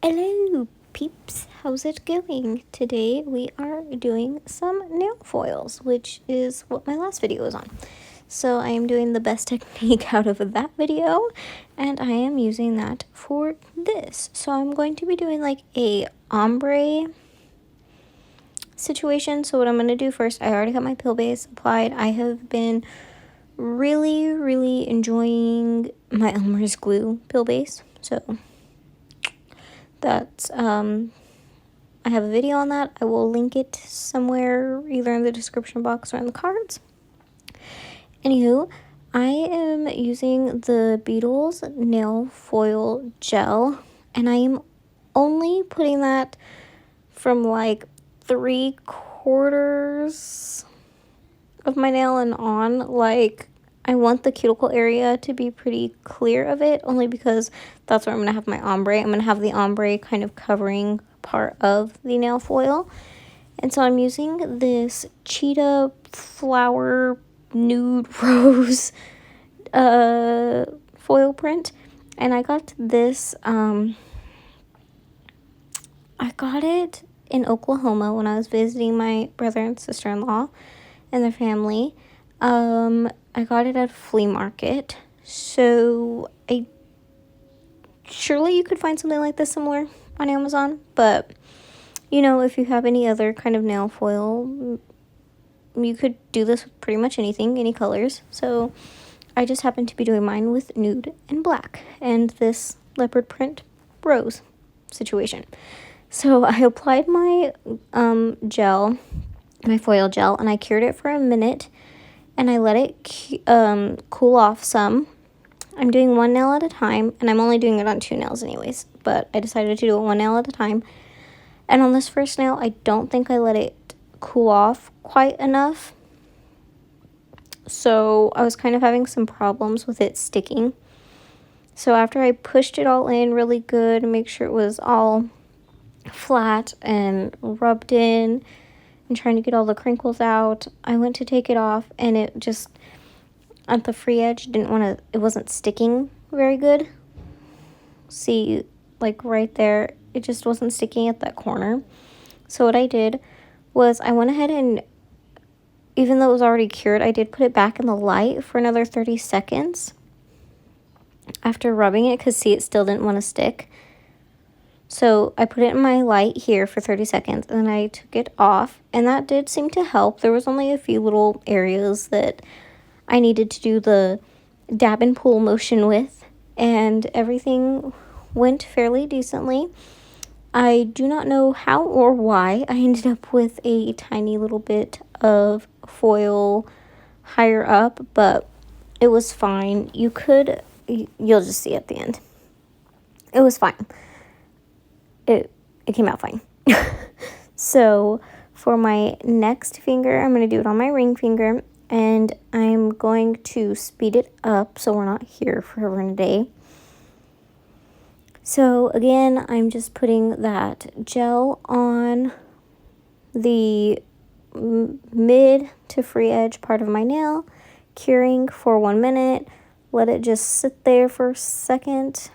Hello peeps, how's it going? Today we are doing some nail foils, which is what my last video was on. So I am doing the best technique out of that video, and I am using that for this. So I'm going to be doing like a ombre situation. So what I'm going to do first, I already got my pill base applied. I have been really enjoying my Elmer's glue pill base. So that's I have a video on that. I will link it somewhere, either in the description box or in the cards. Anywho, I am using the Beetles nail foil gel, and I am only putting that from like 3/4 of my nail and on. Like, I want the cuticle area to be pretty clear of it, only because that's where I'm going to have my ombre. I'm going to have the ombre kind of covering part of the nail foil. And so I'm using this cheetah flower nude rose foil print. And I got this, I got it in Oklahoma when I was visiting my brother and sister-in-law and their family. I got it at a flea market, so surely you could find something like this somewhere on Amazon, but you know, if you have any other kind of nail foil, you could do this with pretty much anything, any colors. So I just happened to be doing mine with nude and black and this leopard print rose situation. So I applied my gel, my foil gel, and I cured it for a minute, and I let it cool off some. I'm doing one nail at a time, and I'm only doing it on 2 nails anyways, but I decided to do it 1 nail at a time. And on this first nail, I don't think I let it cool off quite enough, so I was kind of having some problems with it sticking. So after I pushed it all in really good and make sure it was all flat and rubbed in and trying to get all the crinkles out, I went to take it off, and it just, at the free edge, it wasn't sticking very good. See, like right there, it just wasn't sticking at that corner. So what I did was I went ahead and, even though it was already cured, I did put it back in the light for another 30 seconds after rubbing it, because see, it still didn't want to stick. So I put it in my light here for 30 seconds, and then I took it off, and that did seem to help. There was only a few little areas that I needed to do the dab and pull motion with, and everything went fairly decently. I do not know how or why I ended up with a tiny little bit of foil higher up, but it was fine. You'll just see at the end. It was fine. It came out fine. So for my next finger, I'm going to do it on my ring finger, and I'm going to speed it up so we're not here forever and a day. So again, I'm just putting that gel on the mid to free edge part of my nail, curing for 1 minute, let it just sit there for a second.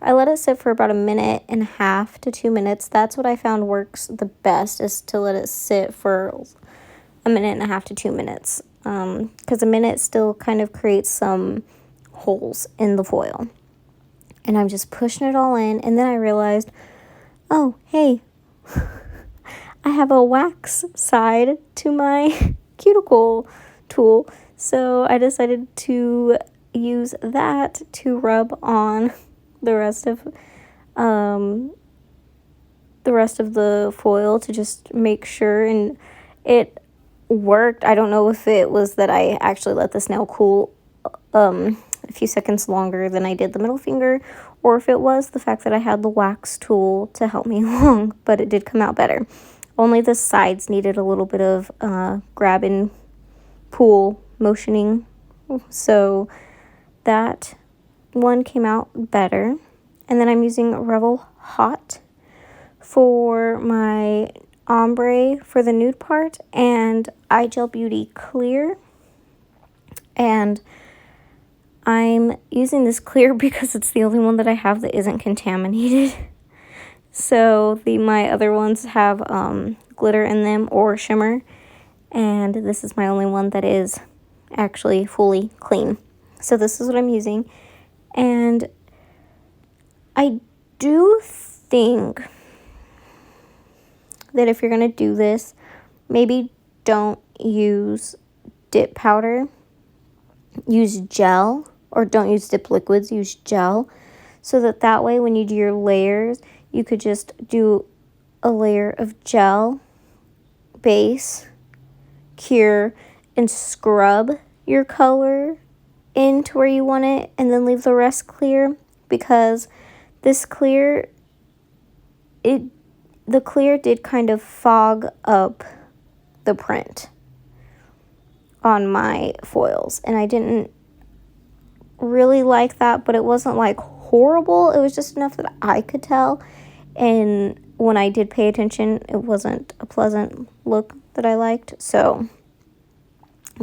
I let it sit for about 1.5 to 2 minutes. That's what I found works the best, is to let it sit for 1.5 to 2 minutes. Because a minute still kind of creates some holes in the foil. And I'm just pushing it all in, and then I realized, oh, hey, I have a wax side to my cuticle tool. So I decided to use that to rub on the rest of the foil to just make sure, and it worked. I don't know if it was that I actually let this nail cool a few seconds longer than I did the middle finger, or if it was the fact that I had the wax tool to help me along, but it did come out better. Only the sides needed a little bit of grab and pull motioning, so that one came out better. And then I'm using Revel Hot for my ombre for the nude part, and iGel Beauty Clear. And I'm using this clear because it's the only one that I have that isn't contaminated. So my other ones have glitter in them or shimmer, and this is my only one that is actually fully clean. So this is what I'm using, and I do think that if you're gonna do this, maybe don't use dip powder, use gel, or don't use dip liquids, use gel, so that way when you do your layers, you could just do a layer of gel, base, cure, and scrub your color into where you want it, and then leave the rest clear, because this clear, the clear did kind of fog up the print on my foils, and I didn't really like that, but it wasn't like horrible. It was just enough that I could tell, and when I did pay attention, it wasn't a pleasant look that I liked. So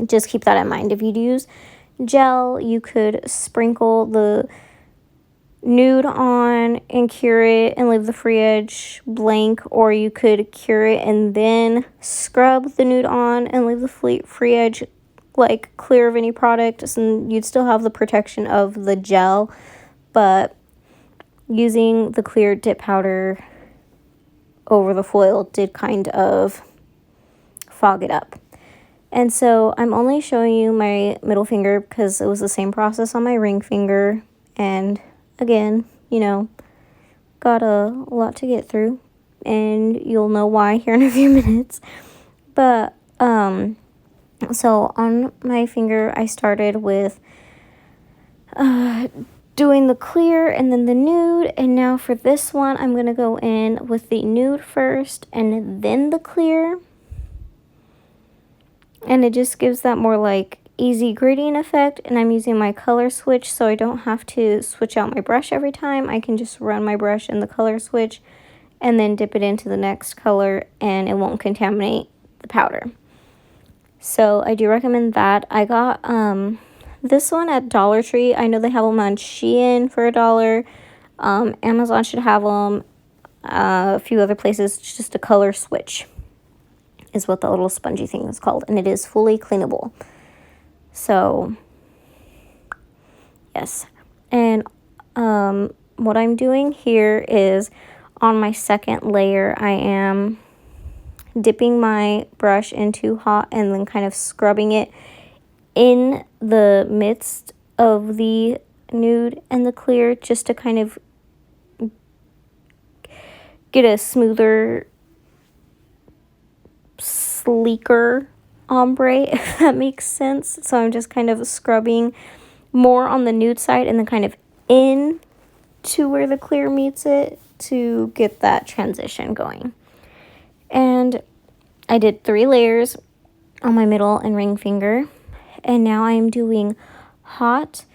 just keep that in mind. If you use gel, you could sprinkle the nude on and cure it and leave the free edge blank, or you could cure it and then scrub the nude on and leave the free edge like clear of any product, and you'd still have the protection of the gel, but using the clear dip powder over the foil did kind of fog it up. And so I'm only showing you my middle finger because it was the same process on my ring finger, and again, you know, got a lot to get through, and you'll know why here in a few minutes. But so on my finger, I started with doing the clear and then the nude, and now for this one, I'm going to go in with the nude first and then the clear, and it just gives that more like easy gradient effect. And I'm using my color switch, so I don't have to switch out my brush every time. I can just run my brush in the color switch and then dip it into the next color, and it won't contaminate the powder. So I do recommend that. I got this one at Dollar Tree. I know they have them on Shein for $1. Amazon should have them. A few other places. It's just a color switch is what the little spongy thing is called, and it is fully cleanable. So yes, and what I'm doing here is on my second layer, I am dipping my brush into hot and then kind of scrubbing it in the midst of the nude and the clear, just to kind of get a smoother, sleeker ombre, if that makes sense. So I'm just kind of scrubbing more on the nude side and then kind of in to where the clear meets it to get that transition going. And I did 3 layers on my middle and ring finger, and now I'm doing hot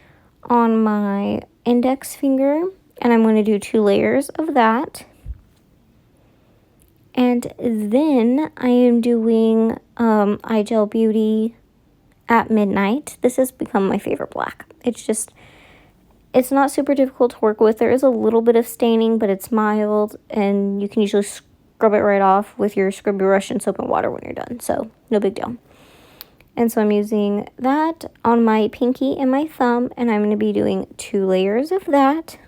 on my index finger, and I'm going to do 2 layers of that. And then I am doing iGel Beauty at Midnight. This has become my favorite black. It's not super difficult to work with. There is a little bit of staining, but it's mild, and you can usually scrub it right off with your scrubby brush and soap and water when you're done. So no big deal. And so I'm using that on my pinky and my thumb, and I'm going to be doing 2 layers of that.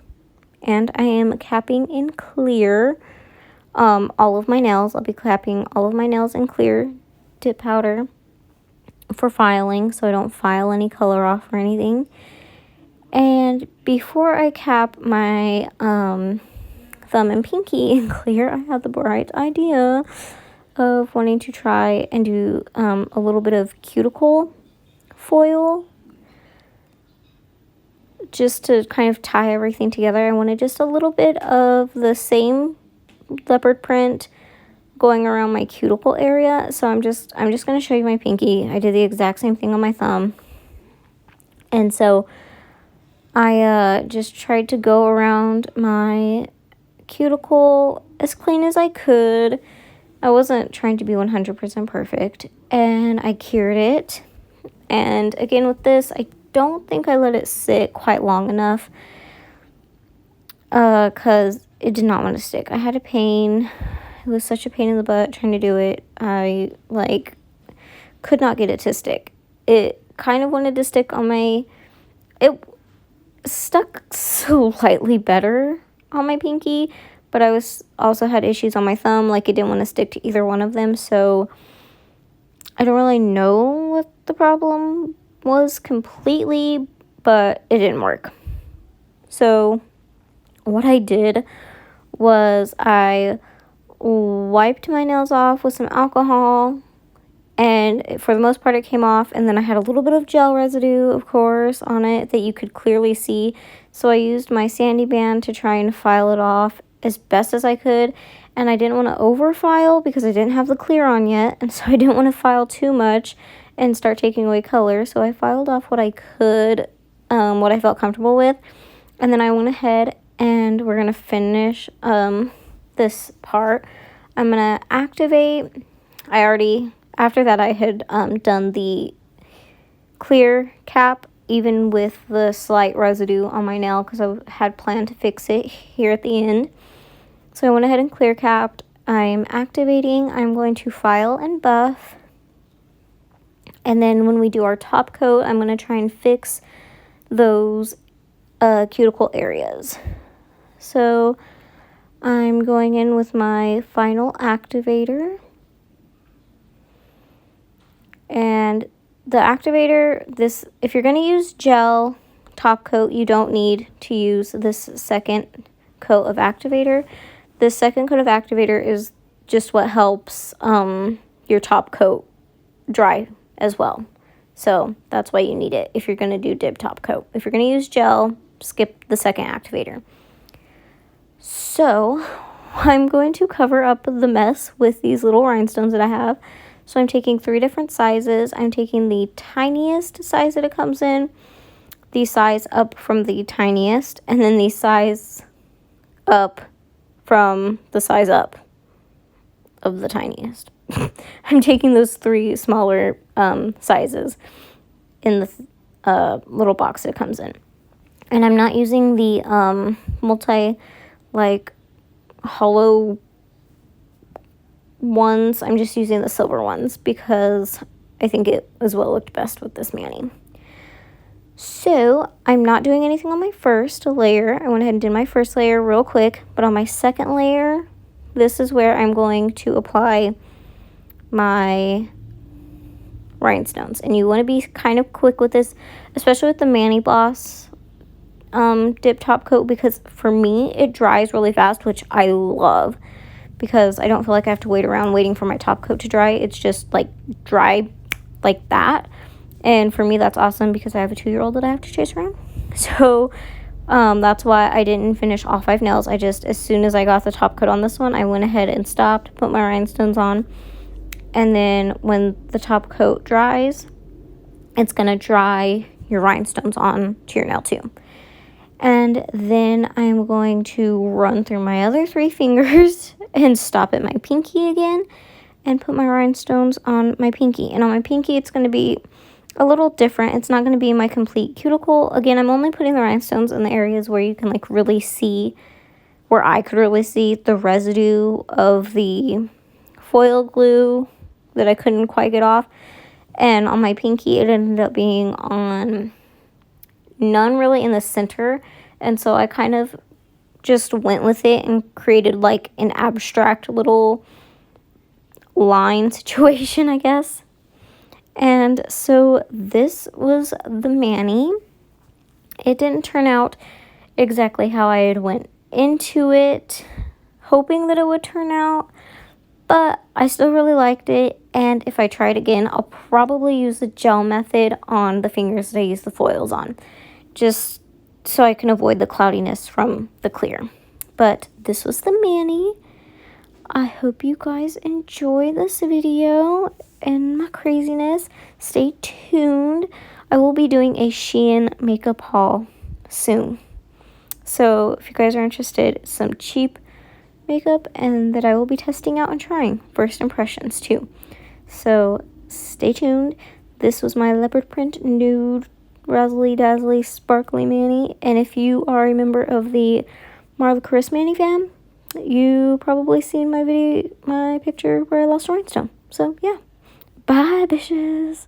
And I am capping in clear all of my nails. I'll be capping all of my nails in clear dip powder for filing, so I don't file any color off or anything. And before I cap my thumb and pinky in clear, I had the bright idea of wanting to try and do a little bit of cuticle foil just to kind of tie everything together. I wanted just a little bit of the same leopard print going around my cuticle area. So I'm just going to show you my pinky. I did the exact same thing on my thumb. And so I just tried to go around my cuticle as clean as I could. I wasn't trying to be 100% perfect, and I cured it. And again with this, I don't think I let it sit quite long enough, because it did not want to stick. I had a pain. It was such a pain in the butt trying to do it. I, like, could not get it to stick. It kind of wanted to stick on my... It stuck slightly better on my pinky, but I also had issues on my thumb. Like, it didn't want to stick to either one of them, so I don't really know what the problem was completely, but it didn't work. So what I did was I wiped my nails off with some alcohol, and for the most part it came off, and then I had a little bit of gel residue, of course, on it that you could clearly see. So I used my sandy band to try and file it off as best as I could, and I didn't want to over file because I didn't have the clear on yet, and so I didn't want to file too much and start taking away color. So I filed off what I could, what I felt comfortable with, and then I went ahead and we're going to finish this part. I'm going to activate. After that, I had done the clear cap, even with the slight residue on my nail, because I had planned to fix it here at the end. So I went ahead and clear capped. I'm activating. I'm going to file and buff. And then when we do our top coat, I'm going to try and fix those cuticle areas. So I'm going in with my final activator. And the activator, if you're going to use gel top coat, you don't need to use this second coat of activator. This second coat of activator is just what helps your top coat dry as well. So that's why you need it if you're going to do dip top coat. If you're going to use gel, skip the second activator. So I'm going to cover up the mess with these little rhinestones that I have. So I'm taking 3 different sizes. I'm taking the tiniest size that it comes in, the size up from the tiniest, and then the size up from the size up of the tiniest. I'm taking those 3 smaller sizes in the little box that it comes in. And I'm not using the hollow ones. I'm just using the silver ones because I think it is what looked best with this mani. So I'm not doing anything on my first layer. I went ahead and did my first layer real quick, but on my second layer, this is where I'm going to apply my rhinestones. And you want to be kind of quick with this, especially with the Mani Gloss dip top coat, because for me it dries really fast, which I love, because I don't feel like I have to wait around waiting for my top coat to dry. It's just like dry like that. And for me, that's awesome because I have a 2-year-old that I have to chase around. So that's why I didn't finish all 5 nails. I just, as soon as I got the top coat on this one, I went ahead and stopped, put my rhinestones on. And then when the top coat dries, it's going to dry your rhinestones on to your nail too. And then I'm going to run through my other 3 fingers and stop at my pinky again and put my rhinestones on my pinky. And on my pinky, it's going to be a little different. It's not going to be my complete cuticle. Again, I'm only putting the rhinestones in the areas where you can like really see, where I could really see the residue of the foil glue that I couldn't quite get off. And on my pinky, it ended up being on none really in the center, and so I kind of just went with it and created like an abstract little line situation, I guess. And so this was the mani. It didn't turn out exactly how I had went into it, hoping that it would turn out, but I still really liked it. And if I try it again, I'll probably use the gel method on the fingers that I use the foils on, just so I can avoid the cloudiness from the clear. But this was the mani. I hope you guys enjoy this video and my craziness. Stay tuned. I will be doing a Shein makeup haul soon. So if you guys are interested, some cheap makeup and that I will be testing out and trying. First impressions too. So stay tuned. This was my leopard print nude razzly dazzly sparkly mani. And if you are a member of the Marla Chris Manny fam, you probably seen my picture where I lost a rhinestone. So yeah, bye, bitches.